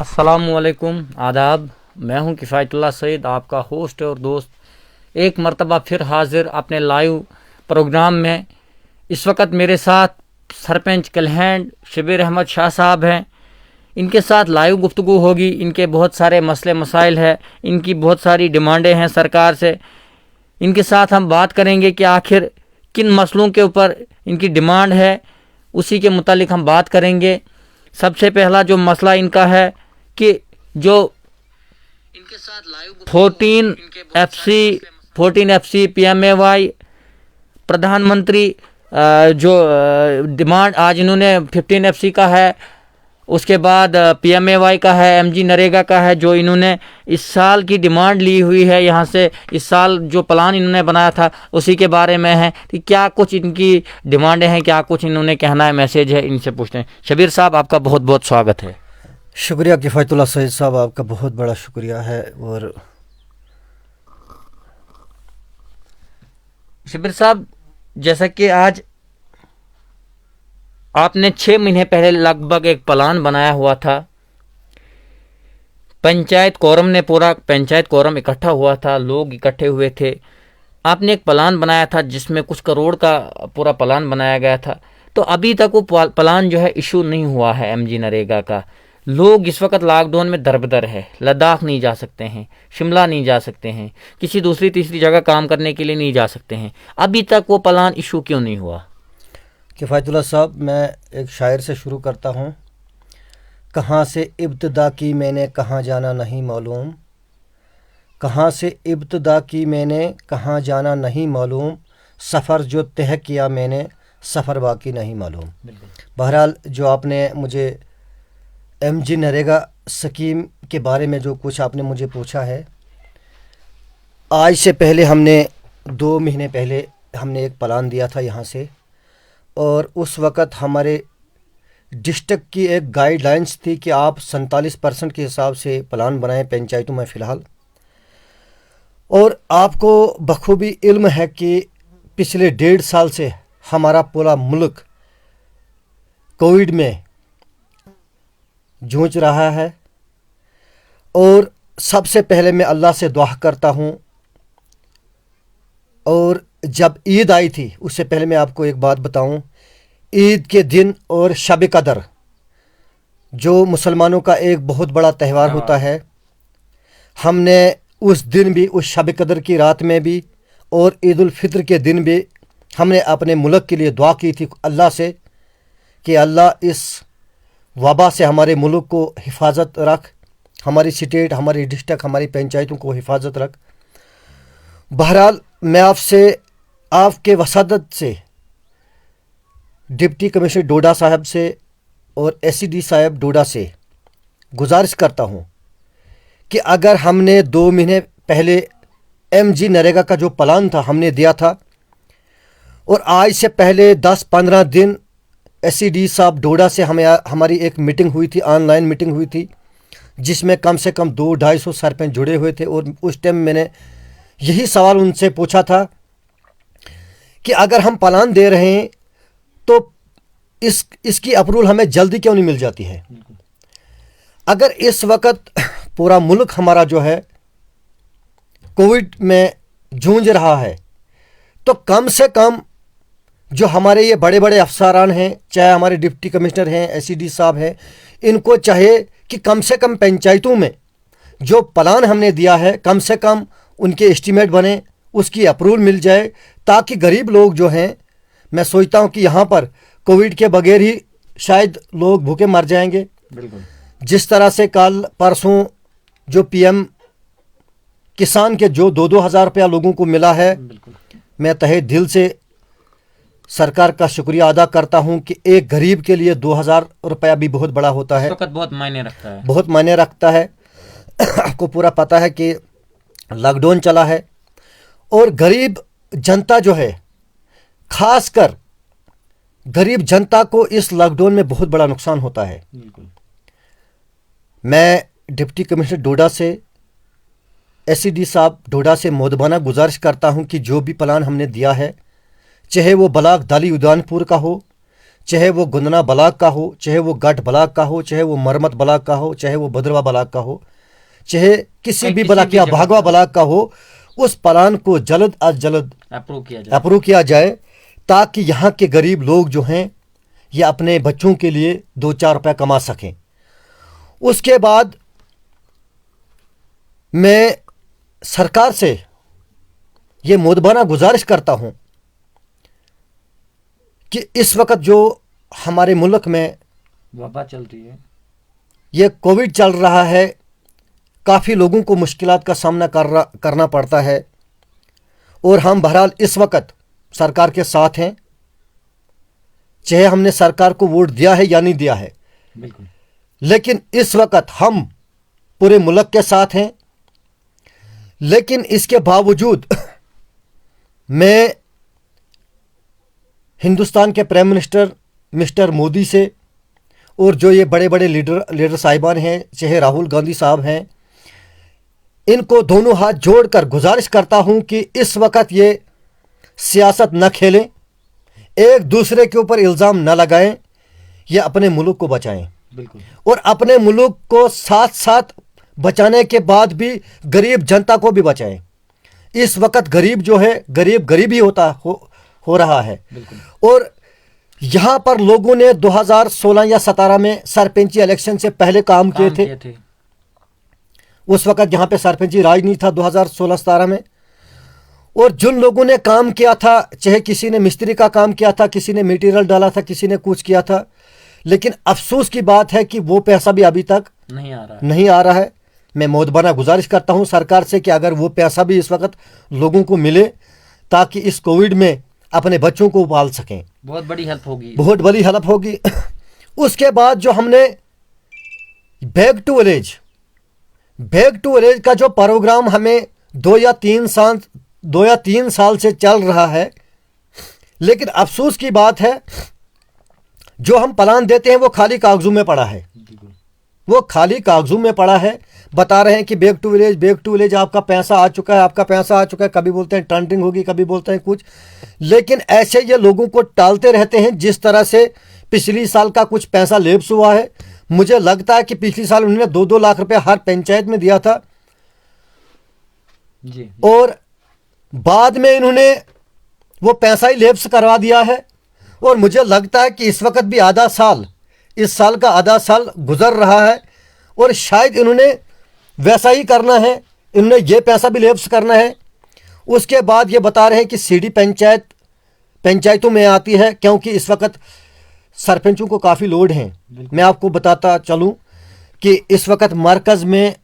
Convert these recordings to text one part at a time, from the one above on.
अस्सलामुअलैकुम आदाब। मैं हूं किफ़ायतुल्लाह सईद, आपका होस्ट और दोस्त एक मरतबा फिर हाजिर अपने लाइव प्रोग्राम में। इस वक्त मेरे साथ सरपंच कलहैंड शबीर अहमद शाह साहब हैं। इनके साथ लाइव गुफ्तगू होगी। इनके बहुत सारे मसले मसाइल हैं, इनकी बहुत सारी डिमांडें हैं सरकार से। इनके साथ हम बात करेंगे कि आखिर किन मसलों के ऊपर इनकी डिमांड है, उसी के मुतालिक हम बात करेंगे। सबसे पहला जो मसला इनका है कि जो इनके साथ लाइव 14 FC PMAY प्रधानमंत्री जो डिमांड आज इन्होंने 15 FC का है, उसके बाद PMAY का है, MG नरेगा का है, जो इन्होंने इस साल की डिमांड ली हुई है। यहाँ से इस साल जो प्लान इन्होंने बनाया था उसी के बारे में है कि क्या कुछ इनकी डिमांडें हैं, क्या कुछ इन्होंने कहना है, मैसेज है, इनसे पूछते हैं। शबीर साहब, आपका बहुत बहुत स्वागत है। शुक्रिया किफ़ायतुल्लाह सईद साहब, आपका बहुत बड़ा शुक्रिया है। और शबीर साहब, जैसा कि आज आपने 6 महीने पहले लगभग एक प्लान बनाया हुआ था, पंचायत कोरम ने पूरा पंचायत कोरम इकट्ठा हुआ था, लोग इकट्ठे हुए थे। आपने एक प्लान बनाया था जिसमें कुछ करोड़ का पूरा प्लान बनाया गया था। तो अभी तक वो प्लान जो है इशू नहीं हुआ है MG नरेगा का। लोग इस वक्त लॉकडाउन में दरबदर है, लद्दाख नहीं जा सकते हैं, शिमला नहीं जा सकते हैं, किसी दूसरी तीसरी जगह काम करने के लिए नहीं जा सकते हैं। अभी तक वो प्लान इशू क्यों नहीं हुआ? किफ़ायतुल्लाह साहब, मैं एक शायर से शुरू करता हूँ। कहाँ से इब्तिदा की मैंने कहाँ जाना नहीं मालूम, कहाँ से इब्तिदा की मैंने कहाँ जाना नहीं मालूम, सफ़र जो तय किया मैंने सफ़र बाकी नहीं मालूम। बहरहाल, जो आपने मुझे MG नरेगा स्कीम के बारे में जो कुछ आपने मुझे पूछा है, आज से पहले हमने 2 महीने पहले हमने एक प्लान दिया था यहाँ से, और उस वक़्त हमारे डिस्ट्रिक्ट की एक गाइडलाइंस थी कि आप 47% के हिसाब से प्लान बनाएं पंचायतों में फ़िलहाल। और आपको बखूबी इल्म है कि पिछले 1.5 साल से हमारा पूरा मुल्क कोविड में जूझ रहा है। और सबसे पहले मैं अल्लाह से दुआ करता हूँ। और जब ईद आई थी, उससे पहले मैं आपको एक बात बताऊं, ईद के दिन और शब कदर जो मुसलमानों का एक बहुत बड़ा त्यौहार होता है, हमने उस दिन भी, उस शब कदर की रात में भी और ईद उल फित्र के दिन भी हमने अपने मुल्क के लिए दुआ की थी अल्लाह से कि अल्लाह इस वबा से हमारे मुल्क को हिफाजत रख, हमारी स्टेट, हमारी डिस्ट्रिक्ट, हमारी पंचायतों को हिफाजत रख। बहरहाल, मैं आपसे आपके वसादत से डिप्टी कमिश्नर डोडा साहब से और SCD साहब डोडा से गुजारिश करता हूं कि अगर हमने 2 महीने पहले MG नरेगा का जो प्लान था हमने दिया था, और आज से पहले 10-15 दिन SCD साहब डोडा से हमारी एक मीटिंग हुई थी, ऑनलाइन मीटिंग हुई थी, जिसमें कम से कम 200-250 सरपंच जुड़े हुए थे। और उस टाइम मैंने यही सवाल उनसे पूछा था कि अगर हम प्लान दे रहे हैं तो इसकी अप्रूवल हमें जल्दी क्यों नहीं मिल जाती है। अगर इस वक्त पूरा मुल्क हमारा जो है कोविड में जूझ रहा है, तो कम से कम जो हमारे ये बड़े बड़े अफसरान हैं, चाहे हमारे डिप्टी कमिश्नर हैं, SCD साहब हैं, इनको चाहिए कि कम से कम पंचायतों में जो प्लान हमने दिया है, कम से कम उनके एस्टीमेट बने, उसकी अप्रूवल मिल जाए, ताकि गरीब लोग जो हैं, मैं सोचता हूं कि यहाँ पर कोविड के बगैर ही शायद लोग भूखे मर जाएंगे। बिल्कुल। जिस तरह से कल परसों जो PM किसान के जो 2-2 हज़ार रुपया लोगों को मिला है, मैं तहे दिल से सरकार का शुक्रिया अदा करता हूं कि एक गरीब के लिए 2,000 रुपया भी बहुत बड़ा होता है, बहुत मायने रखता है, बहुत मायने रखता है। आपको पूरा पता है कि लॉकडाउन चला है और गरीब जनता जो है, खासकर गरीब जनता को इस लॉकडाउन में बहुत बड़ा नुकसान होता है। मैं डिप्टी कमिश्नर डोडा से, SCD साहब डोडा से मोदबाना गुजारिश करता हूं कि जो भी प्लान हमने दिया है, चाहे वो ब्लॉक दाली उद्यानपुर का हो, चाहे वो गुंदना ब्लॉक का हो, चाहे वो गढ़ ब्लॉक का हो, चाहे वो मरमत ब्लॉक का हो, चाहे वो भद्रवा ब्लॉक का हो, चाहे किसी भी ब्लॉक या भागवा ब्लॉक का हो, उस प्लान को जल्द अज जल्द अप्रूव किया जाए ताकि यहाँ के गरीब लोग जो हैं ये अपने बच्चों के लिए 2-4 रुपये कमा सकें। उसके बाद मैं सरकार से ये मुदबाना गुजारिश करता हूँ कि इस वक्त जो हमारे मुल्क में वबा चल रही है, ये कोविड चल रहा है, काफ़ी लोगों को मुश्किलात का सामना करना पड़ता है और हम बहरहाल इस वक्त सरकार के साथ हैं, चाहे हमने सरकार को वोट दिया है या नहीं दिया है, बिल्कुल, लेकिन इस वक्त हम पूरे मुल्क के साथ हैं। लेकिन इसके बावजूद मैं हिंदुस्तान के प्राइम मिनिस्टर मिस्टर मोदी से और जो ये बड़े बड़े लीडर साहिबान हैं, चाहे राहुल गांधी साहब हैं, इनको दोनों हाथ जोड़कर गुजारिश करता हूं कि इस वक्त ये सियासत न खेलें, एक दूसरे के ऊपर इल्ज़ाम न लगाएं, ये अपने मुल्क को बचाएं। बिल्कुल, और अपने मुल्क को साथ साथ बचाने के बाद भी गरीब जनता को भी बचाएं। इस वक्त गरीब जो है गरीब ही हो रहा है। और यहाँ पर लोगों ने 2016 या 17 में सरपंची इलेक्शन से पहले काम किए थे। उस वक्त यहाँ पे सरपंची राज नहीं था 2016-17 में, और जिन लोगों ने काम किया था, चाहे किसी ने मिस्त्री का काम किया था, किसी ने मटेरियल डाला था, किसी ने कुछ किया था, लेकिन अफसोस की बात है कि वो पैसा भी अभी तक नहीं आ रहा है। मैं मोदबाना गुजारिश करता हूँ सरकार से कि अगर वो पैसा भी इस वक्त लोगों को मिले ताकि इस कोविड में अपने बच्चों को पाल सकें, बहुत बड़ी हेल्प होगी। उसके बाद जो हमने बैक टू विलेज का जो प्रोग्राम हमें 2 या 3 साल से चल रहा है, लेकिन अफसोस की बात है जो हम प्लान देते हैं वो खाली कागजों में पड़ा है। बता रहे हैं कि बैक टू विलेज आपका पैसा आ चुका है, कभी बोलते हैं ट्रेंडिंग होगी, कभी बोलते हैं कुछ, लेकिन ऐसे ये लोगों को टालते रहते हैं। जिस तरह से पिछली साल का कुछ पैसा लेप्स हुआ है, मुझे लगता है कि पिछली साल उन्होंने 2-2 लाख रुपए हर पंचायत में दिया था जी। और बाद में इन्होंने वो पैसा ही लेप्स करवा दिया है। और मुझे लगता है कि इस वक्त भी इस साल का आधा साल गुजर रहा है और शायद इन्होंने वैसा ही करना है, इन्होंने ये पैसा भी लेप्स करना है। उसके बाद ये बता रहे हैं कि सीडी पंचायतों में आती है, क्योंकि इस वक्त सरपंचों को काफ़ी लोड है। मैं आपको बताता चलूं कि इस वक्त मरकज़ में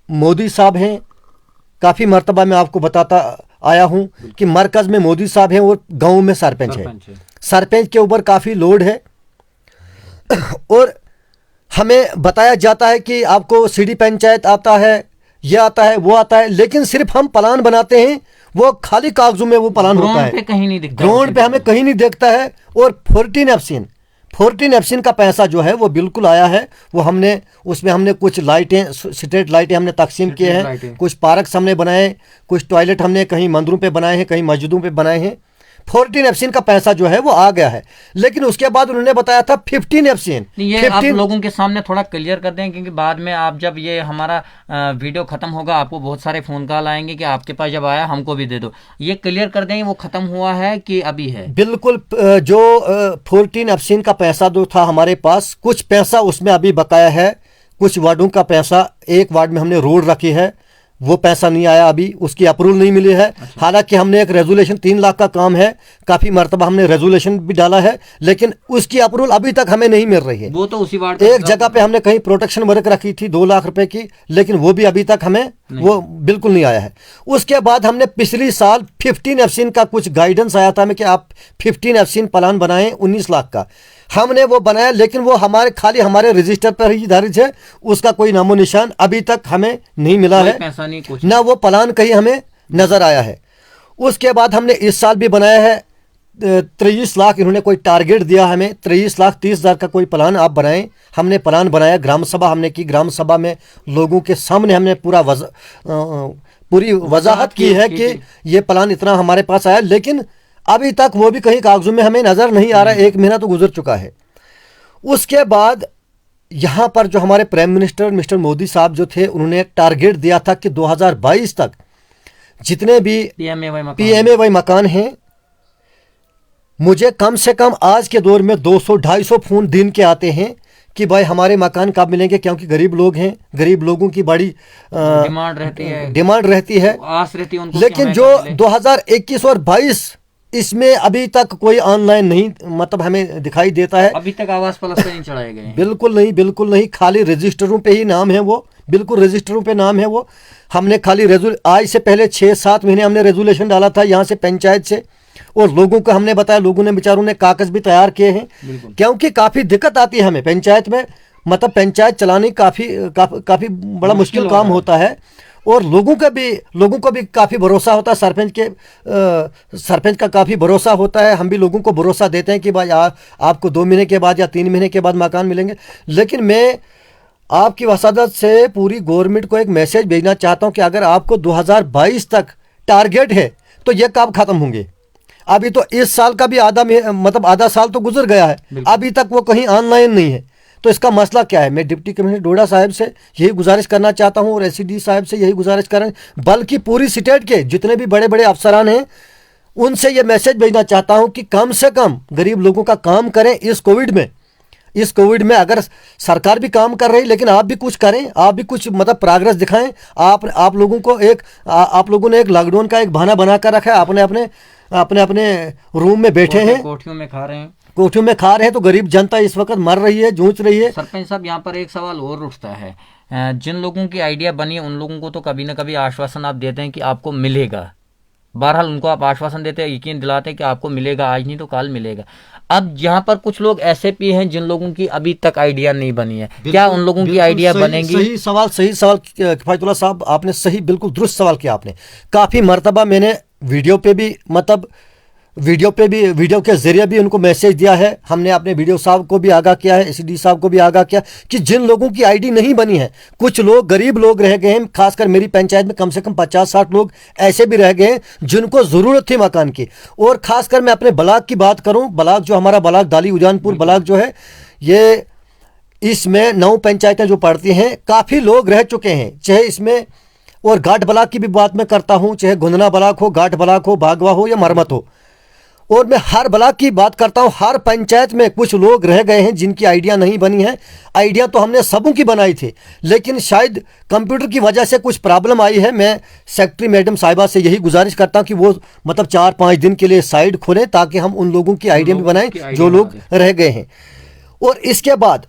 मोदी साहब हैं, काफ़ी मरतबा मैं आपको बताता आया हूं कि मरकज़ में मोदी साहब हैं और गाँव में सरपंच है। सरपंच के ऊपर काफ़ी लोड है और हमें बताया जाता है कि आपको सीडी पंचायत आता है, ये आता है, वो आता है, लेकिन सिर्फ हम प्लान बनाते हैं, वो खाली कागजों में वो प्लान होता है, ग्राउंड पे हमें कहीं नहीं दिखता है। और 14 एफसीन का पैसा जो है वो बिल्कुल आया है। वो उसमें हमने कुछ लाइटें, स्ट्रीट लाइटें हमने तकसीम किए हैं, कुछ पार्क हमने बनाए, कुछ टॉयलेट हमने कहीं मंदिरों पे बनाए हैं, कहीं मस्जिदों पे बनाए हैं। 14 एफसीन का पैसा जो है वो आ गया है, लेकिन उसके बाद उन्होंने बताया था 15 एफसीन। ये आप लोगों के सामने थोड़ा क्लियर कर दें, क्योंकि बाद में आप जब ये हमारा वीडियो खत्म होगा आपको बहुत सारे फोन कॉल आएंगे कि आपके पास जब आया हमको भी दे दो। ये क्लियर कर दें वो खत्म हुआ है कि अभी है? बिल्कुल, जो 14 एफसीन का पैसा जो था हमारे पास, कुछ पैसा उसमें अभी बकाया है, कुछ वार्डों का पैसा, एक वार्ड में हमने रोड रखी है, वो पैसा नहीं आया, अभी उसकी अप्रूवल नहीं मिली है। अच्छा। हालांकि हमने एक रेजोल्यूशन 3 लाख का काम है, काफ़ी मरतबा हमने रेजोल्यूशन भी डाला है, लेकिन उसकी अप्रूवल अभी तक हमें नहीं मिल रही है। वो तो उसी वार्ड एक जगह पे हमने कहीं प्रोटेक्शन वर्क रखी थी 2 लाख रुपए की, लेकिन वो भी अभी तक हमें वो बिल्कुल नहीं आया है। उसके बाद हमने पिछली साल 15 एफसीन का कुछ गाइडेंस आया था हमें कि आप 15 एफसीन प्लान बनाएं 19 लाख का, हमने वो बनाया, लेकिन वो खाली हमारे रजिस्टर पर ही दर्ज है, उसका कोई नामो निशान अभी तक हमें नहीं मिला है, ना वो प्लान कहीं हमें नजर आया है। उसके बाद हमने इस साल भी बनाया है 23 लाख, इन्होंने कोई टारगेट दिया हमें 23,30,000 का कोई प्लान आप बनाएं। हमने प्लान बनाया, ग्राम सभा हमने की, ग्राम सभा में लोगों के सामने हमने पूरी वजाहत की है कि ये प्लान इतना हमारे पास आया, लेकिन अभी तक वो भी कहीं कागजों में हमें नजर नहीं आ रहा है। 1 महीना तो गुजर चुका है। उसके बाद यहाँ पर जो हमारे प्राइम मिनिस्टर मिस्टर मोदी साहब जो थे, उन्होंने टारगेट दिया था कि 2022 तक जितने भी PMAY मकान हैं, मुझे कम से कम आज के दौर में 200-250 फोन दिन के आते हैं कि भाई हमारे मकान कब मिलेंगे, क्योंकि गरीब लोग हैं, गरीब लोगों की बड़ी डिमांड रहती है, आस रहती है उनको। लेकिन जो 2021 और 22 इसमें अभी तक कोई ऑनलाइन नहीं मतलब हमें दिखाई देता है। अभी तक आवास प्लस पे नहीं चढ़ाए गए। बिल्कुल नहीं, खाली रजिस्टरों पे ही नाम है वो, बिल्कुल रजिस्टरों पे नाम है वो। हमने खाली आज से पहले 6-7 महीने हमने रेजोल्यूशन डाला था यहाँ से पंचायत से, और लोगों को हमने बताया, लोगों ने बेचारों ने कागज भी तैयार किए हैं, क्योंकि काफ़ी दिक्कत आती है हमें पंचायत में, मतलब पंचायत चलाने काफ़ी बड़ा मुश्किल काम होता है। और लोगों को भी काफ़ी भरोसा होता है, सरपंच का काफ़ी भरोसा होता है। हम भी लोगों को भरोसा देते हैं कि भाई आपको 2 महीने के बाद या 3 महीने के बाद मकान मिलेंगे। लेकिन मैं आपकी वसादत से पूरी गवर्नमेंट को एक मैसेज भेजना चाहता हूं कि अगर आपको 2022 तक टारगेट है तो ये कब ख़त्म होंगे? अभी तो इस साल का भी आधा साल तो गुजर गया है, अभी तक वो कहीं ऑनलाइन नहीं है। तो इसका मसला क्या है? मैं डिप्टी कमिश्नर डोडा साहब से यही गुजारिश करना चाहता हूं, और SCD साहब से यही गुजारिश करें, बल्कि पूरी स्टेट के जितने भी बड़े बड़े अफसरान हैं उनसे ये मैसेज भेजना चाहता हूं कि कम से कम गरीब लोगों का काम करें इस कोविड में। अगर सरकार भी काम कर रही, लेकिन आप भी कुछ करें, आप भी कुछ मतलब प्रोग्रेस दिखाएं। आप लोगों ने एक लॉकडाउन का एक बहाना बना कर रखा है, अपने रूम में बैठे हैं, कोठियों में खा रहे हैं, तो गरीब जनता इस वक्त मर रही है, जूझ रही है। सरपंच साहब, यहाँ पर एक सवाल और उठता है, जिन लोगों की आइडिया बनी है उन लोगों को तो कभी ना कभी आश्वासन आप देते हैं कि आपको मिलेगा, बहरहाल उनको आप आश्वासन देते हैं, यकीन दिलाते हैं कि आपको मिलेगा, आज नहीं तो कल मिलेगा। अब यहाँ पर कुछ लोग ऐसे भी हैं जिन लोगों की अभी तक आइडिया नहीं बनी है, क्या उन लोगों की आइडिया बनेंगी? सही सवाल किफायतुल्लाह साहब, आपने सही बिल्कुल दुरुस्त सवाल किया आपने। काफ़ी मरतबा मैंने वीडियो के जरिए भी उनको मैसेज दिया है, हमने अपने वीडियो साहब को भी आगाह किया है, SCD साहब को भी आगाह किया कि जिन लोगों की आईडी नहीं बनी है, कुछ लोग गरीब लोग रह गए हैं, खासकर मेरी पंचायत में कम से कम 50-60 लोग ऐसे भी रह गए हैं जिनको ज़रूरत थी मकान की। और खासकर मैं अपने ब्लॉक की बात करूँ, ब्लॉक जो हमारा ब्लॉक दाली उजानपुर ब्लॉक जो है, ये इसमें 9 पंचायतें जो पड़ती हैं, काफ़ी लोग रह चुके हैं, चाहे इसमें, और घाट ब्लॉक की भी बात मैं करता हूँ, चाहे गुंदना ब्लॉक हो, घाट ब्लॉक हो, भागवा हो या मरमत हो, और मैं हर ब्लॉक की बात करता हूं। हर पंचायत में कुछ लोग रह गए हैं जिनकी आइडिया नहीं बनी है। आइडिया तो हमने सबों की बनाई थी, लेकिन शायद कंप्यूटर की वजह से कुछ प्रॉब्लम आई है। मैं सेक्रेटरी मैडम साहिबा से यही गुजारिश करता हूं कि वो मतलब 4-5 दिन के लिए साइड खोलें, ताकि हम उन लोगों की आइडिया भी बनाएं जो लोग रह गए हैं। और इसके बाद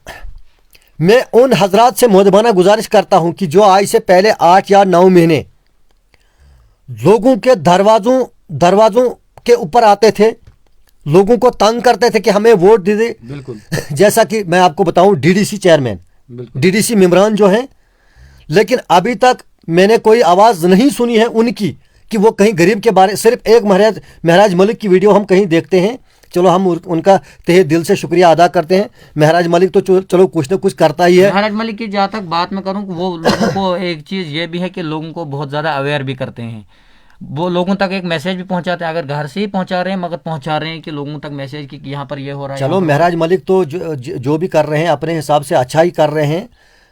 मैं उन हजरात से मुहब्बताना गुजारिश करता हूं कि जो आज से पहले 8 या 9 महीने लोगों के दरवाजों के ऊपर आते थे, लोगों को तंग करते थे कि हमें वोट दे दे, बिल्कुल जैसा कि मैं आपको बताऊं, DDC चेयरमैन, DDC मेंबरान जो हैं, लेकिन अभी तक मैंने कोई आवाज़ नहीं सुनी है उनकी कि वो कहीं गरीब के बारे। सिर्फ एक महराज मलिक की वीडियो हम कहीं देखते हैं, चलो हम उनका तहे दिल से शुक्रिया अदा करते हैं। महराज मलिक तो चलो कुछ ना कुछ करता ही है। महराज मलिक की जहाँ तक बात मैं करूँ, वो लोगों को एक चीज़ ये भी है कि लोगों को बहुत ज़्यादा अवेयर भी करते हैं, वो लोगों तक एक मैसेज भी पहुंचाते हैं, अगर घर से ही पहुंचा रहे हैं मगर पहुंचा रहे हैं कि लोगों तक मैसेज कि यहाँ पर ये हो रहा है। चलो महराज मलिक तो जो भी कर रहे हैं अपने हिसाब से अच्छा ही कर रहे हैं,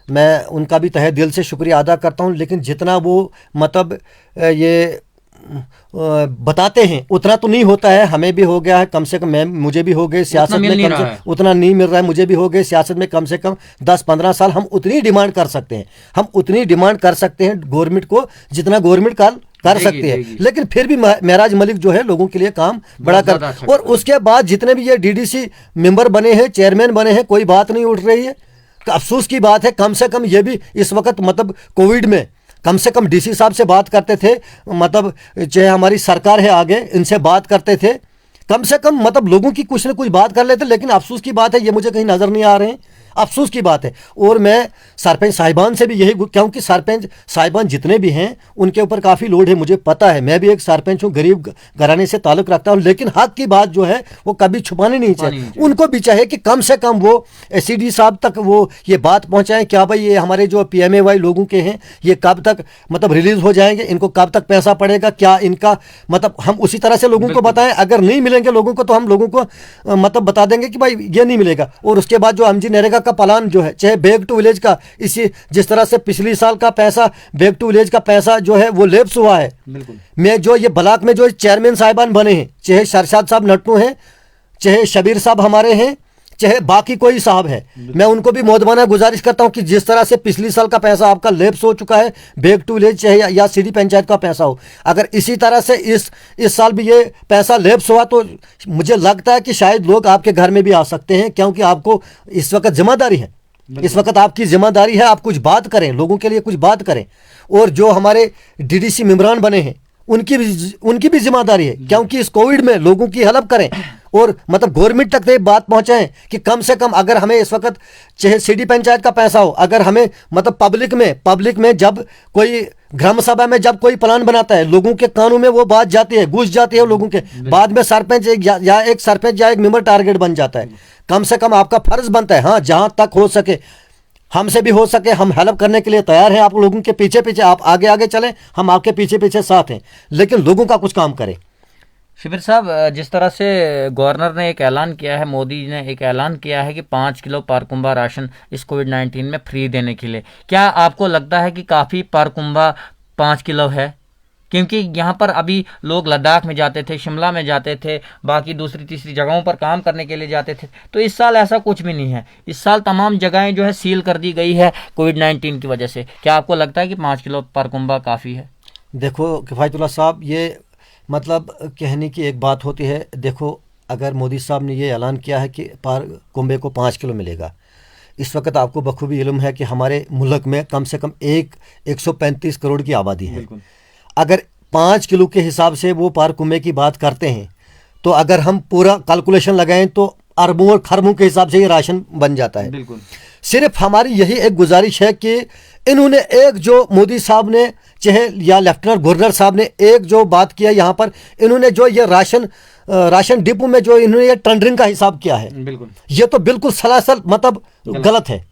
मैं उनका भी तहे दिल से शुक्रिया अदा करता हूँ। लेकिन जितना वो मतलब ये बताते हैं उतना तो नहीं होता है। हमें भी हो गया है, कम से कम मुझे भी हो गए सियासत में, उतना नहीं मिल रहा है, मुझे भी हो गए सियासत में कम से कम 10-15 साल। हम उतनी डिमांड कर सकते हैं, गवर्नमेंट को जितना गवर्नमेंट कर सकते हैं। लेकिन फिर भी महराज मलिक जो है लोगों के लिए काम बड़ा कर। और उसके बाद जितने भी ये DDC मेंबर बने हैं, चेयरमैन बने हैं, कोई बात नहीं उठ रही है। अफसोस की बात है, कम से कम ये भी इस वक्त मतलब कोविड में कम से कम DC साहब से बात करते थे, मतलब चाहे हमारी सरकार है आगे, इनसे बात करते थे, कम से कम मतलब लोगों की कुछ न कुछ बात कर लेते। लेकिन अफसोस की बात है ये मुझे कहीं नज़र नहीं आ रहे हैं। अफसोस की बात है। और मैं सरपंच साहिबान से भी यही, क्योंकि सरपंच साहिबान जितने भी हैं उनके ऊपर काफ़ी लोड है, मुझे पता है, मैं भी एक सरपंच हूँ, गरीब घराने से ताल्लुक़ रखता हूँ, लेकिन हक की बात जो है वो कभी छुपानी नहीं चाहिए। उनको भी चाहिए कि कम से कम वो एसईडी साहब तक वो ये बात पहुँचाएँ, क्या भाई ये हमारे जो PMAY लोगों के हैं ये कब तक मतलब रिलीज़ हो जाएंगे, इनको कब तक पैसा पड़ेगा, क्या इनका मतलब हम उसी तरह से लोगों को बताएं। अगर नहीं मिलेंगे लोगों को तो हम लोगों को मतलब बता देंगे कि भाई ये नहीं मिलेगा। और उसके बाद जो MG नरेगा का प्लान जो है, चाहे बैक टू विलेज का, इसी जिस तरह से पिछली साल का पैसा बैक टू विलेज का पैसा जो है वो लेप्स हुआ है। मैं जो ये ब्लॉक में जो चेयरमैन साहिबान बने हैं, चाहे शरशाद साहब नट्टू हैं, चाहे शबीर साहब हमारे हैं, चाहे बाकी कोई साहब है, मैं उनको भी मोदबाना गुजारिश करता हूं कि जिस तरह से पिछली साल का पैसा आपका लेप्स हो चुका है, बैक टू विलेज चाहे या सीधी पंचायत का पैसा हो, अगर इसी तरह से इस साल भी ये पैसा लेप्स हुआ तो मुझे लगता है कि शायद लोग आपके घर में भी आ सकते हैं, क्योंकि आपको इस वक्त जिम्मेदारी है, इस वक्त आपकी जिम्मेदारी है, आप कुछ बात करें, लोगों के लिए कुछ बात करें। और जो हमारे DDC मेंबरान बने हैं उनकी भी जिम्मेदारी है, क्योंकि इस कोविड में लोगों की हेल्प करें और मतलब गवर्नमेंट तक ये बात पहुंचाएं कि कम से कम अगर हमें इस वक्त चाहे सीधी पंचायत का पैसा हो, अगर हमें मतलब पब्लिक में जब कोई ग्राम सभा में जब कोई प्लान बनाता है, लोगों के कानों में वो बात जाती है, घुस जाती है लोगों के, बाद में सरपंच एक सरपंच या एक मेंबर टारगेट बन जाता है। कम से कम आपका फर्ज बनता है, हाँ जहां तक हो सके, हमसे भी हो सके, हम हेल्प करने के लिए तैयार हैं, आप लोगों के पीछे पीछे, आप आगे आगे चलें, हम आपके पीछे पीछे साथ हैं, लेकिन लोगों का कुछ काम करें। शिबिर साहब, जिस तरह से गवर्नर ने एक ऐलान किया है, मोदी जी ने एक ऐलान किया है कि 5 किलो पारकुंबा राशन इस कोविड-19 में फ्री देने के लिए, क्या आपको लगता है कि काफ़ी पारकुंबा 5 किलो है? क्योंकि यहाँ पर अभी लोग लद्दाख में जाते थे, शिमला में जाते थे, बाकी दूसरी तीसरी जगहों पर काम करने के लिए जाते थे, तो इस साल ऐसा कुछ भी नहीं है। इस साल तमाम जगहें जो है सील कर दी गई है कोविड-19 की वजह से। क्या आपको लगता है कि 5 किलो पारकुंबा काफ़ी है? देखो किफ़ायतुल्लाह साहब, ये मतलब कहने की एक बात होती है। देखो, अगर मोदी साहब ने ये ऐलान किया है कि पारकुंबे को 5 किलो मिलेगा, इस वक्त आपको बखूबी इल्म है कि हमारे मुल्क में कम से कम 135 करोड़ की आबादी है। अगर 5 किलो के हिसाब से वो पारकुंबे की बात करते हैं, तो अगर हम पूरा कैलकुलेशन लगाएं तो अरबों और खरबों के हिसाब से ये राशन बन जाता है। सिर्फ हमारी यही एक गुजारिश है कि इन्होंने एक जो मोदी साहब ने चाहे या लेफ्टिनेंट गवर्नर साहब ने एक जो बात किया यहाँ पर, इन्होंने जो ये राशन डिपो में जो इन्होंने ये टेंडरिंग का हिसाब किया है, ये तो बिल्कुल सरासर मतलब गलत है।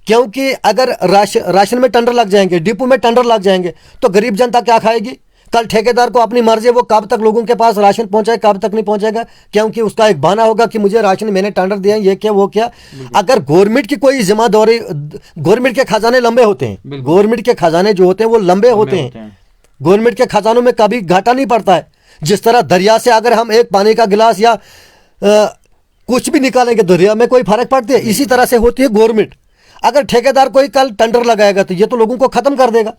क्योंकि अगर राशन में टेंडर लग जाएंगे, डिपो में टेंडर लग जाएंगे, तो गरीब जनता क्या खाएगी? कल ठेकेदार को अपनी मर्जी, वो कब तक लोगों के पास राशन पहुंचाए, कब तक नहीं पहुंचाएगा, क्योंकि उसका एक बहाना होगा कि मुझे राशन, मैंने टेंडर दिया, ये क्या वो क्या। अगर गवर्नमेंट की कोई जिम्मेदारी, गवर्नमेंट के खजाने लंबे होते हैं, गवर्नमेंट के खजाने जो होते हैं वो लंबे होते हैं, गवर्नमेंट के खजानों में कभी घाटा नहीं पड़ता है। जिस तरह दरिया से अगर हम एक पानी का गिलास या कुछ भी निकालेंगे, दरिया में कोई फर्क पड़ती है, इसी तरह से होती है गवर्नमेंट। अगर ठेकेदार कोई कल टेंडर लगाएगा तो ये तो लोगों को खत्म कर देगा।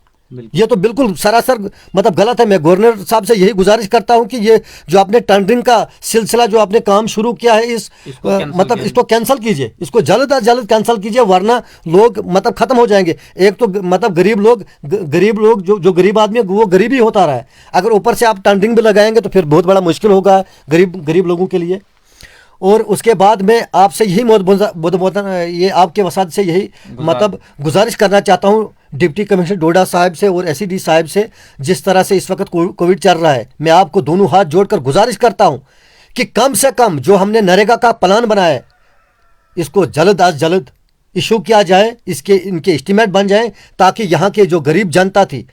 ये तो बिल्कुल सरासर मतलब गलत है। मैं गवर्नर साहब से यही गुजारिश करता हूं कि ये जो आपने टेंडरिंग का सिलसिला जो आपने काम शुरू किया है, इसको कैंसिल कीजिए, इसको जल्द अज जल्द कैंसिल कीजिए, वरना लोग मतलब खत्म हो जाएंगे। एक तो मतलब गरीब लोग जो गरीब आदमी है वो गरीब ही होता रहा है, अगर ऊपर से आप टेंडरिंग भी लगाएंगे तो फिर बहुत बड़ा मुश्किल होगा गरीब लोगों के लिए। और उसके बाद मैं आपसे यही ये आपके वसात से यही मतलब गुजारिश करना चाहता हूँ डिप्टी कमिश्नर डोडा साहब से और SED साहब से, जिस तरह से इस वक्त कोविड चल रहा है, मैं आपको दोनों हाथ जोड़कर गुजारिश करता हूँ कि कम से कम जो हमने नरेगा का प्लान बनाया है, इसको जल्द अज जल्द इशू किया जाए, इनके एस्टीमेट बन जाएं, ताकि यहाँ के जो गरीब जनता थी,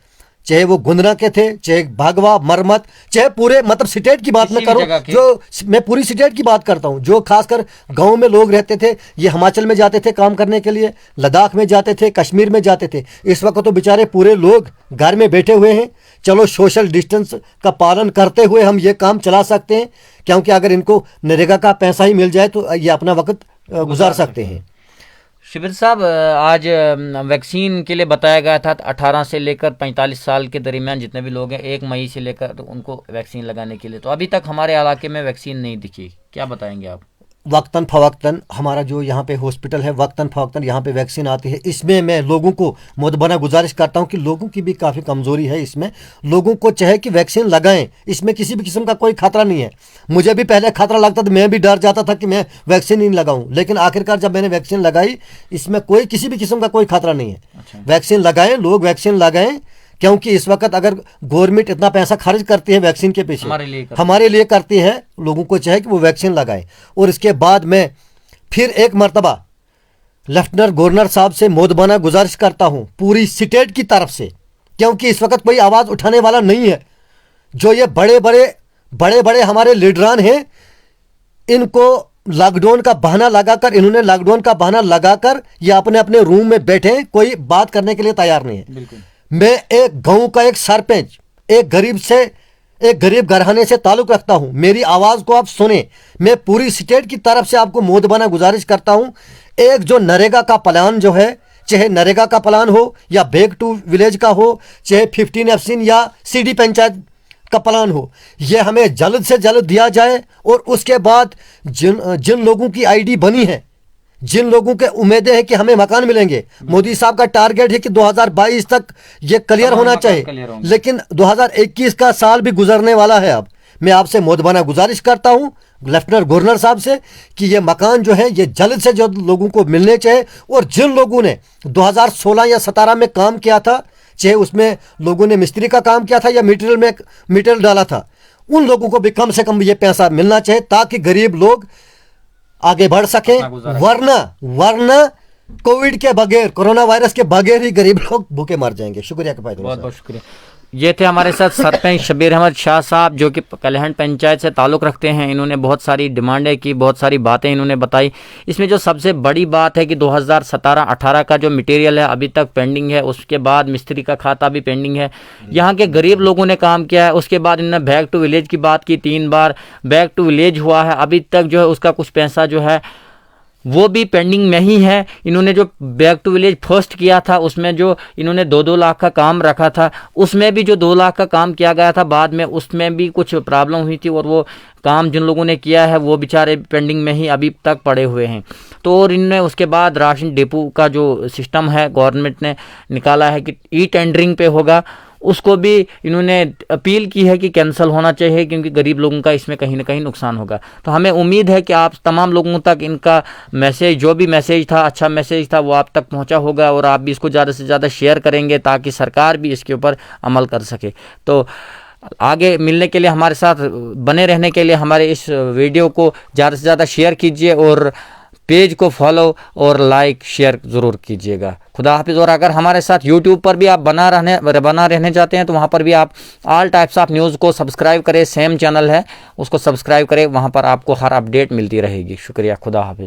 चाहे वो गुंदना के थे, चाहे भागवा, मरमत, चाहे पूरे मतलब स्टेट की बात मैं करूं, जो मैं पूरी स्टेट की बात करता हूं, जो खासकर गांव में लोग रहते थे, ये हिमाचल में जाते थे काम करने के लिए, लद्दाख में जाते थे, कश्मीर में जाते थे। इस वक्त तो बेचारे पूरे लोग घर में बैठे हुए हैं। चलो सोशल डिस्टेंस का पालन करते हुए हम ये काम चला सकते हैं, क्योंकि अगर इनको नरेगा का पैसा ही मिल जाए तो ये अपना वक्त गुजार सकते हैं। शिबिर साहब, आज वैक्सीन के लिए बताया गया था 18 से लेकर 45 साल के दरमियान जितने भी लोग हैं 1 मई से लेकर तो उनको वैक्सीन लगाने के लिए, तो अभी तक हमारे इलाके में वैक्सीन नहीं दिखी, क्या बताएंगे आप? वक्तन फ़वक्तन हमारा जो यहाँ पे हॉस्पिटल है, वक्तन फ़वक्तन यहाँ पे वैक्सीन आती है। इसमें मैं लोगों को मुतबना गुजारिश करता हूँ कि लोगों की भी काफ़ी कमज़ोरी है इसमें, लोगों को चाहे कि वैक्सीन लगाएं, इसमें किसी भी किस्म का कोई खतरा नहीं है। मुझे भी पहले खतरा लगता था, मैं भी डर जाता था कि मैं वैक्सीन नहीं लगाऊँ, लेकिन आखिरकार जब मैंने वैक्सीन लगाई, इसमें कोई किसी भी किस्म का कोई खतरा नहीं है। अच्छा। वैक्सीन लगाएं, लोग वैक्सीन लगाएं, क्योंकि इस वक्त अगर गवर्नमेंट इतना पैसा खर्च करती है वैक्सीन के पीछे, हमारे लिए करती है, लोगों को चाहे कि वो वैक्सीन लगाएं। और इसके बाद मैं फिर एक मरतबा लेफ्टिनेंट गवर्नर साहब से मोदबाना गुजारिश करता हूं पूरी स्टेट की तरफ से, क्योंकि इस वक्त कोई आवाज़ उठाने वाला नहीं है। जो ये बड़े बड़े हमारे लीडरान हैं, इनको लॉकडाउन का बहाना लगाकर, इन्होंने लॉकडाउन का बहाना लगाकर ये अपने अपने रूम में बैठे, कोई बात करने के लिए तैयार नहीं है। बिल्कुल। मैं एक गांव का एक सरपंच, एक गरीब घराने से ताल्लुक़ रखता हूं। मेरी आवाज़ को आप सुने। मैं पूरी स्टेट की तरफ से आपको मोदबाना गुजारिश करता हूं, एक जो नरेगा का प्लान जो है, चाहे नरेगा का प्लान हो या बैक टू विलेज का हो, चाहे 15F या सीडी पंचायत का प्लान हो, यह हमें जल्द से जल्द दिया जाए। और उसके बाद जिन लोगों की आईडी बनी है, जिन लोगों के उम्मीदें हैं कि हमें मकान मिलेंगे, मोदी साहब का टारगेट है कि 2022 तक ये क्लियर होना चाहिए, लेकिन 2021 का साल भी गुजरने वाला है। अब मैं आपसे मोदबाना गुजारिश करता हूं लेफ्टिनेंट गवर्नर साहब से कि ये मकान जो है ये जल्द से जल्द लोगों को मिलने चाहिए। और जिन लोगों ने 2016 या 17 में काम किया था, चाहे उसमें लोगों ने मिस्त्री का काम किया था या मटेरियल डाला था, उन लोगों को भी कम से कम ये पैसा मिलना चाहिए, ताकि गरीब लोग आगे बढ़ सकें। वरना कोविड के बगैर, कोरोना वायरस के बगैर ही गरीब लोग भूखे मर जाएंगे। शुक्रिया के भाई, बहुत बहुत शुक्रिया। ये थे हमारे साथ सरपंच शबीर अहमद शाह साहब, जो कि कलहंड पंचायत से ताल्लुक़ रखते हैं। इन्होंने बहुत सारी डिमांडें की, बहुत सारी बातें इन्होंने बताई। इसमें जो सबसे बड़ी बात है कि 2017-18 का जो मटेरियल है अभी तक पेंडिंग है, उसके बाद मिस्त्री का खाता भी पेंडिंग है। यहाँ के गरीब लोगों ने काम किया है। उसके बाद इन्होंने बैक टू विलेज की बात की, 3 बार बैक टू विलेज हुआ है, अभी तक जो है उसका कुछ पैसा जो है वो भी पेंडिंग में ही है। इन्होंने जो बैक टू विलेज फर्स्ट किया था, उसमें जो इन्होंने 2-2 लाख का काम रखा था, उसमें भी जो 2 लाख का काम किया गया था, बाद में उसमें भी कुछ प्रॉब्लम हुई थी, और वो काम जिन लोगों ने किया है वो बेचारे पेंडिंग में ही अभी तक पड़े हुए हैं। तो और इनने उसके बाद राशन डिपो का जो सिस्टम है गवर्नमेंट ने निकाला है कि ई टेंडरिंग पे होगा, उसको भी इन्होंने अपील की है कि कैंसिल होना चाहिए, क्योंकि गरीब लोगों का इसमें कहीं ना कहीं नुकसान होगा। तो हमें उम्मीद है कि आप तमाम लोगों तक इनका मैसेज, जो भी मैसेज था, अच्छा मैसेज था, वो आप तक पहुंचा होगा, और आप भी इसको ज़्यादा से ज़्यादा शेयर करेंगे ताकि सरकार भी इसके ऊपर अमल कर सके। तो आगे मिलने के लिए, हमारे साथ बने रहने के लिए हमारे इस वीडियो को ज़्यादा से ज़्यादा शेयर कीजिए, और पेज को फॉलो और लाइक शेयर ज़रूर कीजिएगा। खुदा हाफिज़। और अगर हमारे साथ यूट्यूब पर भी आप बना रहने चाहते हैं, तो वहाँ पर भी आप ऑल टाइप्स ऑफ न्यूज़ को सब्सक्राइब करें, सेम चैनल है उसको सब्सक्राइब करें, वहाँ पर आपको हर अपडेट मिलती रहेगी। शुक्रिया, खुदा हाफिज़।